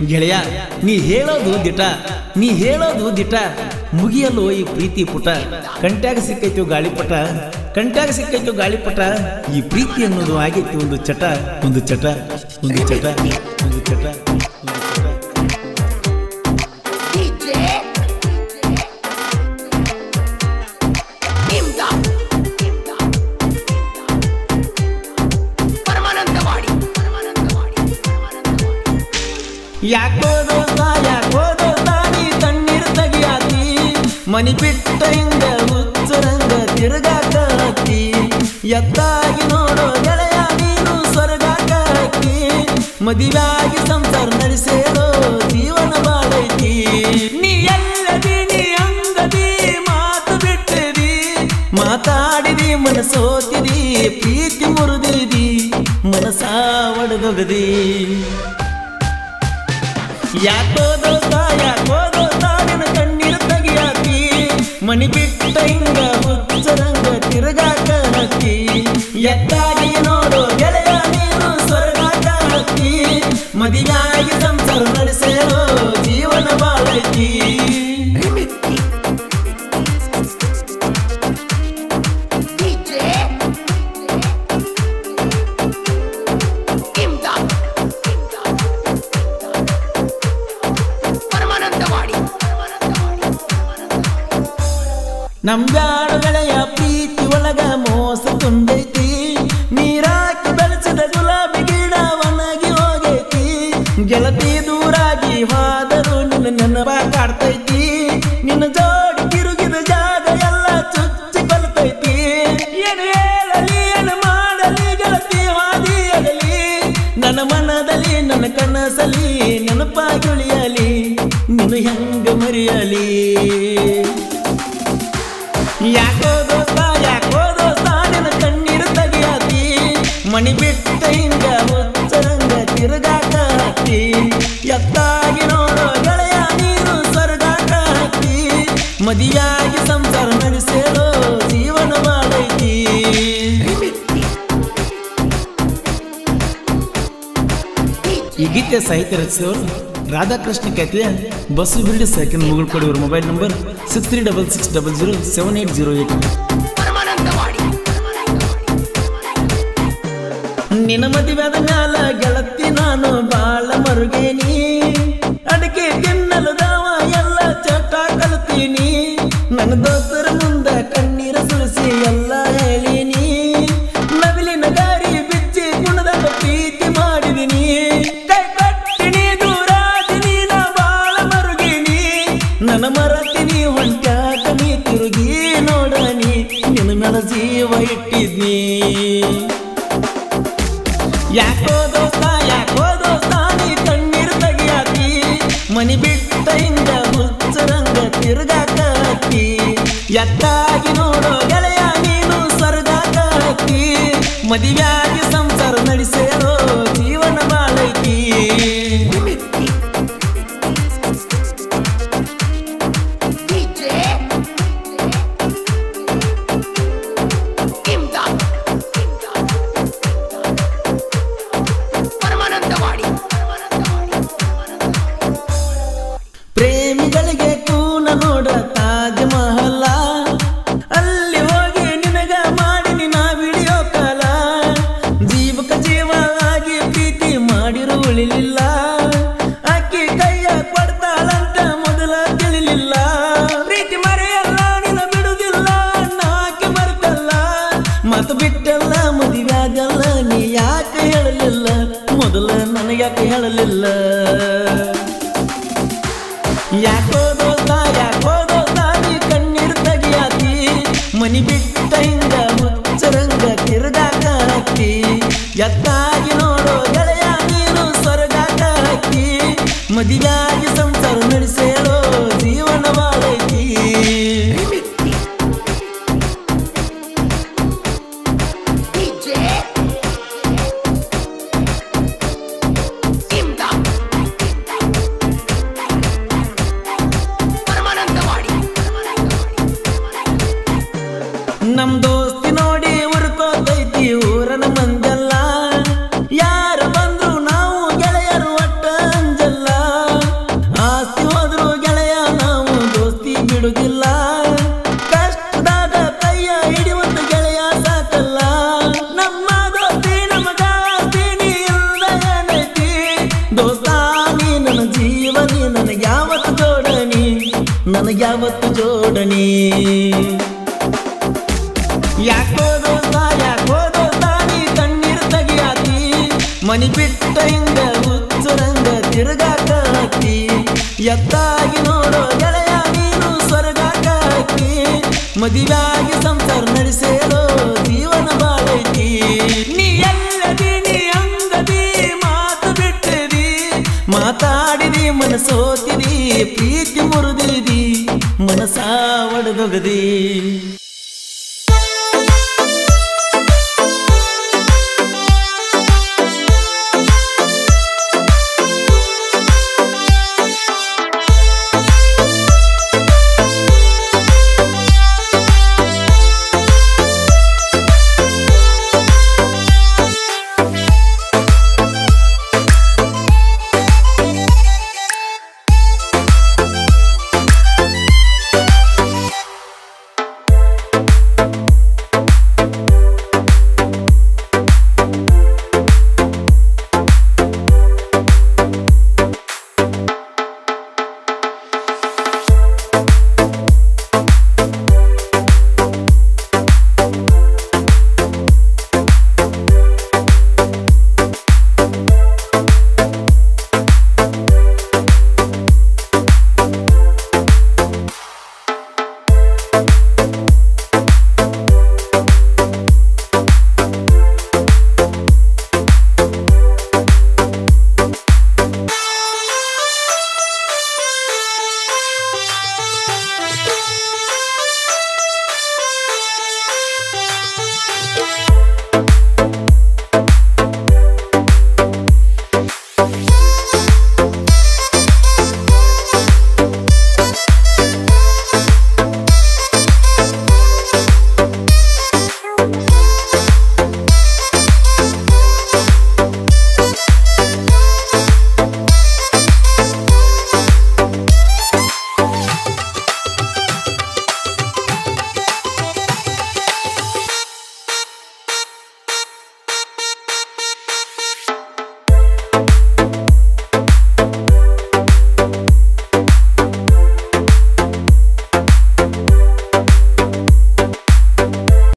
ಗೆಳೆಯ ನೀ ಹೇಳೋದು ದಿಟ ಮುಗಿಯಲು ಈ ಪ್ರೀತಿ ಪುಟ ಕಂಟ್ಯಾಗ ಸಿಕ್ಕೈತು ಗಾಳಿಪಟ ಈ ಪ್ರೀತಿ ಅನ್ನೋದು ಆಗೈತಿ ಒಂದು ಚಟ ಯಾಕೋ ದೋಸ್ತ ನೀ ತಣ್ಣೀರ್ ತೆಗಿಯಾತಿ ಮನಿ ಬಿಟ್ಟ ಹಿಂಗ ಹುಚ್ಚರಂಗ ತಿರುಗಾಕಿ ಎತ್ತಾಗಿ ನೋಡೋ ಗೆಳೆಯ ನೀನು ಸ್ವರ್ಗಾಕಿ ಮದುವೆಯಾಗಿ ಸಂಸಾರ ನಡೆಸೇಳೋ ಜೀವನ ಬಾಳೈತಿ ನೀ ಎಲ್ಲದಿ ನೀ ಅಂಗದಿ ಮಾತು ಬಿಟ್ಟಿದಿ ಮಾತಾಡಿದಿ ಮನಸೋತಿದಿ ಪ್ರೀತಿ ಮುರಿದಿದಿ ಮನಸ ಒಡೆದೊಗದಿ ಯಾಕೋ ದೋಸ್ತ ನಿನ್ನ ಕಣ್ಣೀರು ತೆಗಿಯಾತಿ ಮನಿ ಬಿಟ್ಟ ಹಿಂಗ ಹುಚ್ಚರಂಗ ತಿರುಗಾಕ ಹತ್ತಿ ಎತ್ತಾಗಿ ನೋಡೋ ಗೆಳೆಯ ನೀನು ಸ್ವರ್ಗಾಕ ಹತ್ತಿ ಮದುವೆಯಾಗಿ ಸಂಸಾರ ನಡೆಸೇಳೋ ಜೀವನ ಬಾಳೈತಿ ನಮ್ಗಾಡ ಗೆಳೆಯ ಪ್ರೀತಿ ಒಳಗ ಮೋಸ ತುಂಬೈತಿ ನೀರಾಕಿ ಬೆಳೆಸಿದ ಗುಲಾಬಿ ಗಿಡ ಒಣಗಿ ಹೋಗೈತಿ ಗೆಳತಿ ದೂರಾಗಿ ಹೋದರೂ ನಿನ್ನ ನೆನಪ ಕಾಡ್ತೈತಿ ನಿನ್ನ ಜೋಡಿ ತಿರುಗಿದ ಜಾಗ ಎಲ್ಲ ಚುಚ್ಚಿ ಕೊಲ್ತೈತಿ ಏನು ಹೇಳಲಿ ಏನು ಮಾಡಲಿ ಗೆಳತಿ ಹಾದಿ ಅಗಲಿ ನನ್ನ ಮನದಲ್ಲಿ ನನ್ನ ಕನಸಲಿ ನೆನಪಾಗಿ ಉಳಿಯಲಿ ನೀನು ಹೆಂಗ ಮರೆಯಲಿ ಯಾಕೋ ದೋಸ್ತ ನಿನ್ನ ಕಣ್ಣೀರು ತೆಗಿಯಾತಿ ಮನಿ ಬಿಟ್ಟ ಹಿಂಗ ಹುಚ್ಚರಂಗ ತಿರುಗಾಕ ಹತ್ತಿ ಎತ್ತಾಗಿ ನೋಡೋ ಗೆಳೆಯ ನೀನು ಸ್ವರ್ಗಾಕ ಹತ್ತಿ ಮದುವೆಯಾಗಿ ಸಂಸಾರ ನಡೆಸೇಳೋ ಜೀವನ ಬಾಳೈತಿ ಈ ಗೀತೆ ಸಾಹಿತ್ಯ ರಚಿಸಿದವರು ರಾಧಾಕೃಷ್ಣ ಖ್ಯಾತಿಯ ಬಸ್ಸು ಬಿಲ್ಡ್ ಸೆಕೆಂಡ್ ಮುಗುಳ್ ಕೊಡಿ ಇವ್ರ ಮೊಬೈಲ್ ನಂಬರ್ 6366007808 ನಿನ್ನ ಮದುವೆಯಾದ ಮ್ಯಾಲ ಗೆಳತಿ ನಾನು ಬಾಳ ಮರುಗೇನಿ ಅಡಿಕೆ ತಿನ್ನಲು ದಾವ ಎಲ್ಲ ಚಟ ಕಲ್ತೀನಿ ನನ್ನ ದೋಸ್ತರ ಮುಂದ ಕಣ್ಣೀರ ಸುರಿಸಿ ಎಲ್ಲ ಹೇಳಿನಿ ನವಿಲಿನ ಗಾರಿ ಬಿಚ್ಚಿ ಗುಣದ ಪ್ರೀತಿ ಮಾಡಿದಿನಿ ನನ್ನ ಮರತೀನಿ ಹೊಂಟಾಟ ನೀ ತಿರುಗಿ ನೋಡನಿ ನಿನ್ನ ಮೇಲೆ ಜೀವ ಇಟ್ಟಿದ್ನಿ ಯಾಕೋ ದೋಸ್ತ ನೀ ಕಣ್ಣೀರು ತೆಗಿಯಾತಿ ಮನಿ ಬಿಟ್ಟ ಹಿಂಗ ಹುಚ್ಚರಂಗ ತಿರುಗಾಕ ಹತ್ತಿ ಎತ್ತಾಗಿ ನೋಡೋ ಗೆಳೆಯ ನೀನು ಸ್ವರ್ಗಾಕ ಹತ್ತಿ ಮದುವೆಯಾಗಿ ಸಂಸಾರ ನಡೆಸೇಳೋ ಜೀವನ ಬಾಳೈತಿ ಪ್ರೇಮಿಗಳಿಗೆ ಕೂನ ನೋಡ ತಾಜ್ ಮಹಲ ಅಲ್ಲಿ ಹೋಗಿ ನಿನಗ ಮಾಡಿ ನಾ ವಿಡಿಯೋ ಕಾಲ ಜೀವಕ ಜೀವ ಆಗಿ ಪ್ರೀತಿ ಮಾಡಿರು ಉಳಿಲಿಲ್ಲ ಅಕ್ಕಿ ಕೈಯ ಕೊಡ್ತಾಳಂತ ಮೊದಲ ತಿಳಿಲಿಲ್ಲ ಪ್ರೀತಿ ಮರೆಯಲ್ಲ ನಿನ್ನ ಬಿಡುದಿಲ್ಲ ನಾಕೆ ಬರ್ತಲ್ಲ ಮತ ಬಿಟ್ಟಲ್ಲ ಮದುವೆಯಾಗಲ್ಲ ನೀ ಯಾಕೆ ಹೇಳಲಿಲ್ಲ ಮೊದಲ ನನಗ್ಯಾಕೆ ಹೇಳಲಿಲ್ಲ ಯಾಕೋ ದೋಸ್ತ ನೀ ಕಣ್ಣೀರು ತೆಗಿಯಾತಿ ಮನಿ ಬಿಟ್ಟ ಹಿಂಗ ಹುಚ್ಚರಂಗ ತಿರುಗಾಕ ಹತ್ತಿ ಎತ್ತಾಗಿ ನೋಡೋ ಗೆಳೆಯ ನೀನು ಸ್ವರ್ಗಾಕ ಹತ್ತಿ ಮದುವೆಯಾಗಿ ಸಂಸಾರ ನಡೆಸೇಳೋ ಜೀವನ ಬಾಳೈತಿ ನಮ್ ದೋಸ್ತಿ ನೋಡಿ ಉರ್ಕೋತೈತಿ ಊರನ ಮಂದಲ್ಲ ಯಾರ ಬಂದ್ರು ನಾವು ಗೆಳೆಯರು ಒಟ್ಟ ಅಂಜಲ್ಲ ನನ್ನ ಜೀವನಿ ನನಗೆ ಯಾವತ್ತು ಜೋಡಣಿ ನನಗೆ ಯಾವತ್ತು ಜೋಡಣಿ ಯಾಕೋ ದೋಸ್ತ ನೀ ಕಣ್ಣೀರು ತೆಗಿಯಾತಿ ಮನಿ ಬಿಟ್ಟ ಹಿಂಗ ಹುಚ್ಚರಂಗ ತಿರುಗಾಕಿ ಎತ್ತಾಗಿ ನೋಡೋ ಗೆಳೆಯ ನೀನು ಸ್ವರ್ಗಾಕಿ ಮದುವೆಯಾಗಿ ಸಂಸಾರ ನಡೆಸೇಲೋ ಜೀವನ ಬಾಳೈತಿ ನೀ ಎಲ್ಲದಿ ನೀ ಅಂಗದಿ ಮಾತು ಬಿಟ್ಟಿದಿ ಮಾತಾಡಿದಿ ಮನಸೋತಿದಿ ಪ್ರೀತಿ ಮುರಿದಿದಿ ಮನಸ ಒಡೆದೊಗದಿ